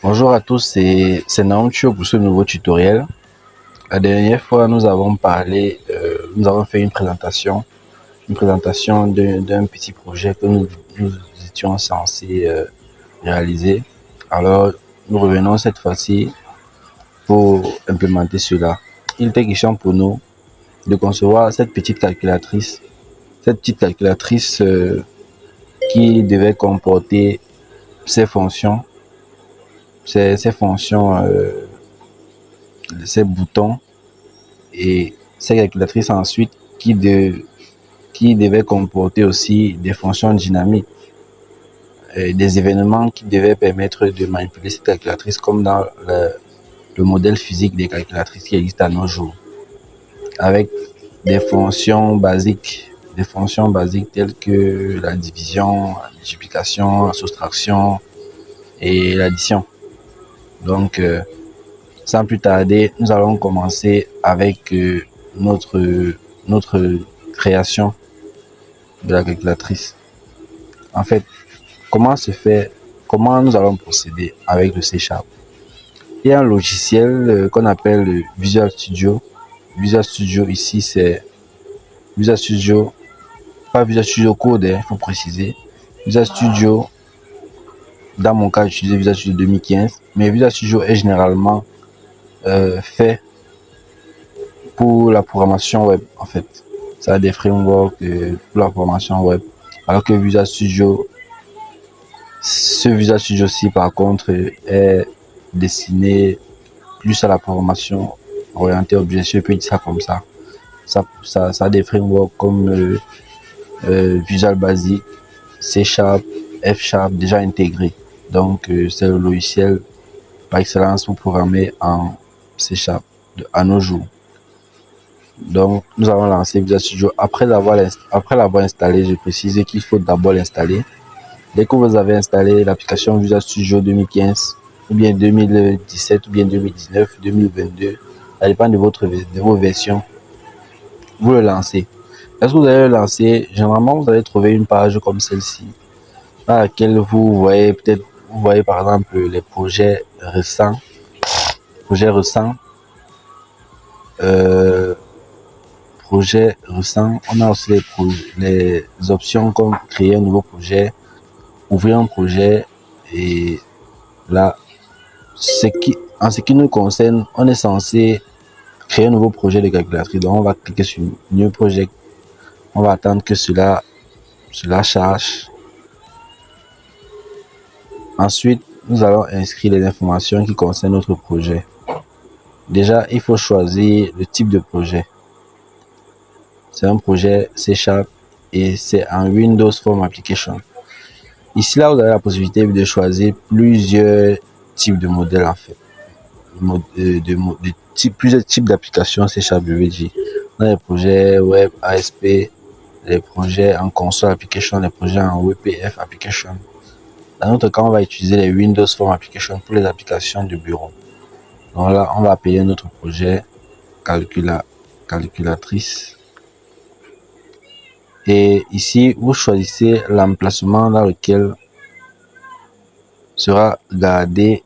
Bonjour à tous, c'est Naum Chio pour ce nouveau tutoriel. La dernière fois, nous avons fait une présentation d'un petit projet que nous étions censés réaliser. Alors, nous revenons cette fois-ci pour implémenter cela. Il était question pour nous de concevoir cette petite calculatrice qui devait comporter ses fonctions, ses fonctions, ses boutons et ces calculatrices ensuite qui devaient comporter aussi des fonctions dynamiques, des événements qui devaient permettre de manipuler cette calculatrice comme dans le modèle physique des calculatrices qui existent à nos jours, avec des fonctions basiques telles que la division, la multiplication, la soustraction et l'addition. Donc, sans plus tarder, nous allons commencer avec notre, notre création de la calculatrice. En fait, comment nous allons procéder avec le C#. Il y a un logiciel qu'on appelle Visual Studio. Visual Studio ici, c'est Visual Studio, pas Visual Studio Code, il faut préciser. Visual Studio, dans mon cas, j'utilise Visual Studio 2015, mais Visual Studio est généralement fait pour la programmation web, en fait. Ça a des frameworks pour la programmation web. Alors que ce Visual Studio-ci, par contre, est destiné plus à la programmation orientée objet. Je peux dire ça comme ça. Ça a des frameworks comme Visual Basic, C#, F# déjà intégrés. Donc, c'est le logiciel par excellence pour programmer en C# à nos jours. Donc, nous allons lancer Visual Studio. Après l'avoir installé, je précise qu'il faut d'abord l'installer. Dès que vous avez installé l'application Visual Studio 2015, ou bien 2017, ou bien 2019, 2022, ça dépend de vos versions, vous le lancez. Lorsque vous allez le lancer, généralement, vous allez trouver une page comme celle-ci, dans laquelle vous voyez par exemple les projets récents, euh, on a aussi les options comme créer un nouveau projet, ouvrir un projet, et là, en ce qui nous concerne, on est censé créer un nouveau projet de calculatrice. Donc on va cliquer sur New Project, on va attendre que cela charge. Ensuite, nous allons inscrire les informations qui concernent notre projet. Déjà, il faut choisir le type de projet. C'est un projet C# et c'est en Windows Form Application. Ici, là, vous avez la possibilité de choisir plusieurs types de modèles, en fait. Plusieurs types d'applications C#, je veux dire. On a les projets web ASP, les projets en console application, les projets en WPF application. Dans notre cas, on va utiliser les Windows Form Application pour les applications de bureau. Donc là, on va appeler notre projet calculatrice. Et ici, vous choisissez l'emplacement dans lequel sera gardé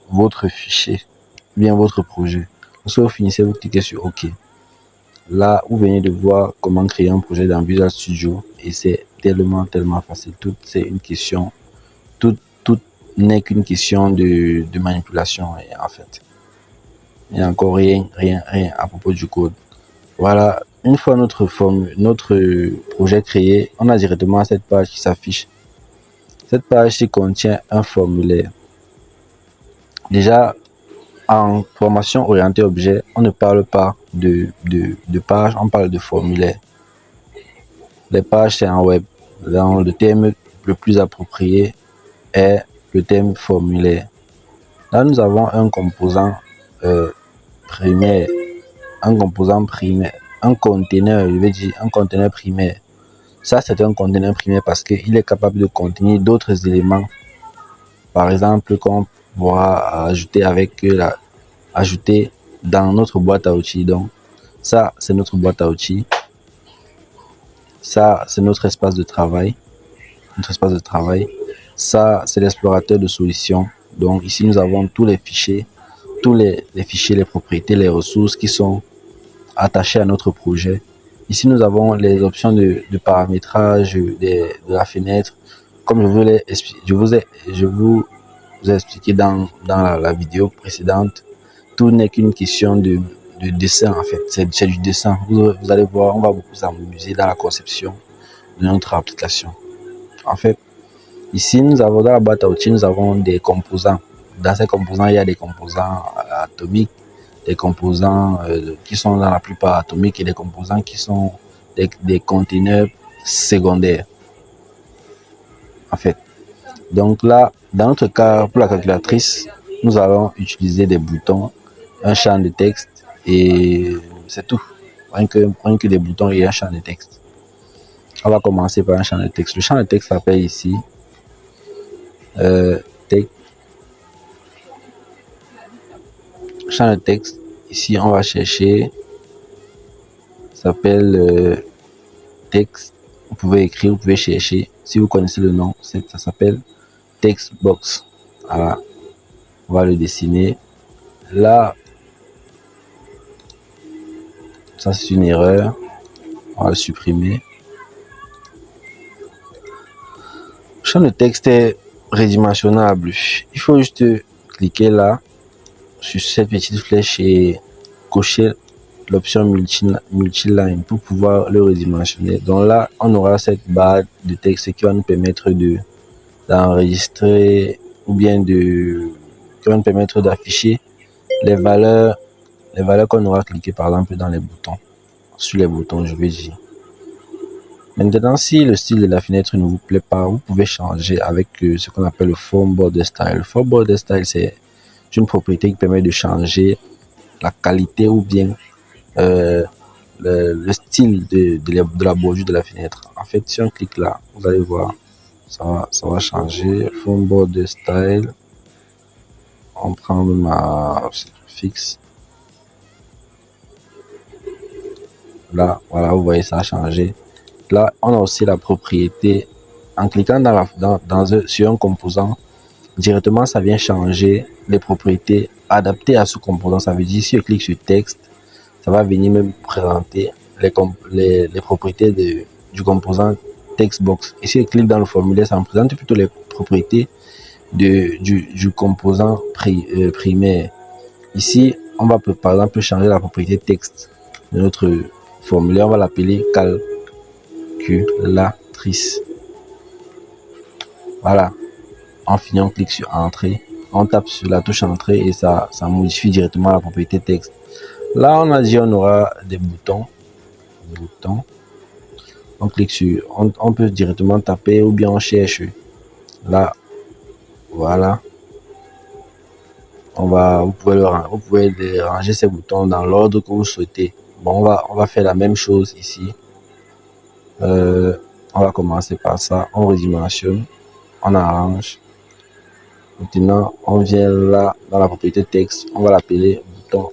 votre fichier, bien votre projet. Lorsque vous finissez, vous cliquez sur OK. Là, vous venez de voir comment créer un projet dans Visual Studio et c'est tellement facile. Tout n'est qu'une question de manipulation en fait. Il n'y a encore rien à propos du code. Voilà, une fois notre projet créé, on a directement cette page qui s'affiche. Cette page contient un formulaire. Déjà, en formation orientée objet, on ne parle pas de page, on parle de formulaire. Les pages, c'est en web. Dans le terme le plus approprié est le terme formulaire. Là, nous avons un composant primaire, un conteneur, je veux dire un conteneur primaire. Ça, c'est un conteneur primaire parce qu'il est capable de contenir d'autres éléments. Par exemple, qu'on pourra ajouter dans notre boîte à outils. Donc, ça, c'est notre boîte à outils. Ça, c'est notre espace de travail. Ça, c'est l'explorateur de solutions. Donc ici, nous avons tous les fichiers, les fichiers, les propriétés, les ressources qui sont attachées à notre projet. Ici, nous avons les options de paramétrage de la fenêtre. Comme je vous ai expliqué dans la vidéo précédente, tout n'est qu'une question de dessin en fait. C'est du dessin. Vous allez voir, on va beaucoup s'amuser dans la conception de notre application. En fait, ici, nous avons dans la boîte à outils, nous avons des composants. Dans ces composants, il y a des composants atomiques, des composants qui sont dans la plupart atomiques et des composants qui sont des conteneurs secondaires. En fait, donc là, dans notre cas, pour la calculatrice, nous allons utiliser des boutons, un champ de texte et c'est tout. Rien que des boutons et un champ de texte. On va commencer par un champ de texte. Le champ de texte s'appelle ici champ de texte. Ici, on va chercher, s'appelle texte. Vous pouvez écrire, vous pouvez chercher. Si vous connaissez le nom, ça s'appelle textbox. Voilà, on va le dessiner. Là, ça c'est une erreur. On va le supprimer. Le champ de texte est redimensionnable. Il faut juste cliquer là sur cette petite flèche et cocher l'option multiline pour pouvoir le redimensionner. Donc là, on aura cette barre de texte qui va nous permettre d'enregistrer ou bien qui va nous permettre d'afficher les valeurs qu'on aura cliquées par exemple dans les boutons. Sur les boutons, je vais dire. Maintenant, si le style de la fenêtre ne vous plaît pas, vous pouvez changer avec ce qu'on appelle le Form Border Style. Le Form Border Style, c'est une propriété qui permet de changer la qualité ou bien le style de la bordure de la fenêtre. En fait, si on clique là, vous allez voir, ça va changer. Form Border Style. On prend ma fixe. Là, voilà, vous voyez, ça a changé. Là, on a aussi la propriété. En cliquant sur un composant, directement, ça vient changer les propriétés adaptées à ce composant. Ça veut dire, si je clique sur texte, ça va venir me présenter les propriétés du composant textbox. Et si je clique dans le formulaire, ça me présente plutôt les propriétés du composant primaire. Ici, on va par exemple changer la propriété texte de notre formulaire. On va l'appeler calculatrice. Voilà. En finissant, on clique sur entrée. On tape sur la touche entrée et ça modifie directement la propriété texte. Là, on a dit on aura des boutons. On clique sur, on peut directement taper ou bien on cherche. Là, voilà. Vous pouvez ranger ces boutons dans l'ordre que vous souhaitez. Bon, on va faire la même chose ici. On va commencer par ça. On redimensionne, on arrange. Maintenant, on vient là dans la propriété texte. On va l'appeler bouton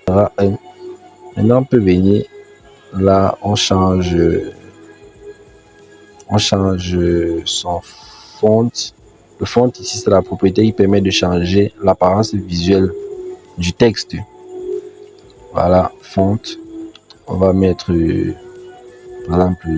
1. Maintenant, on peut venir là. On change son font. Le font ici, c'est la propriété qui permet de changer l'apparence visuelle du texte. Voilà, font. On va mettre, par exemple,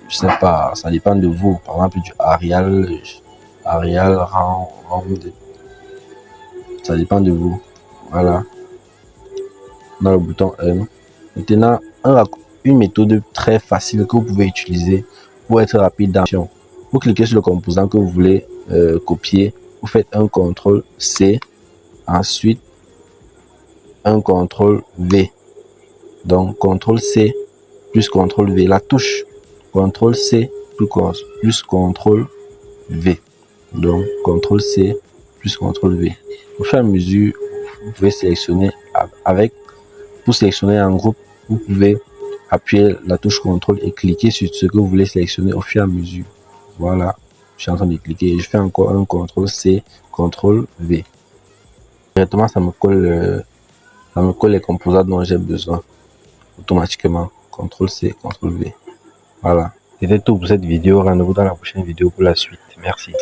je sais pas, ça dépend de vous. Par exemple, du Arial, Round. Ça dépend de vous. Voilà. Dans le bouton 1. Maintenant, une méthode très facile que vous pouvez utiliser pour être rapide dans l'action. Vous cliquez sur le composant que vous voulez copier. Vous faites un CTRL C. Ensuite, un CTRL V. Donc, CTRL C plus CTRL V. La touche CTRL C plus CTRL V. Donc, CTRL C plus CTRL V. Au fur et à mesure, vous pouvez sélectionner pour sélectionner un groupe, vous pouvez appuyer la touche CTRL et cliquer sur ce que vous voulez sélectionner au fur et à mesure. Voilà, je suis en train de cliquer. Je fais encore un CTRL C, CTRL V. Directement, ça me colle les composants dont j'ai besoin automatiquement. CTRL C, CTRL V. Voilà. C'était tout pour cette vidéo. Rendez-vous dans la prochaine vidéo pour la suite. Merci.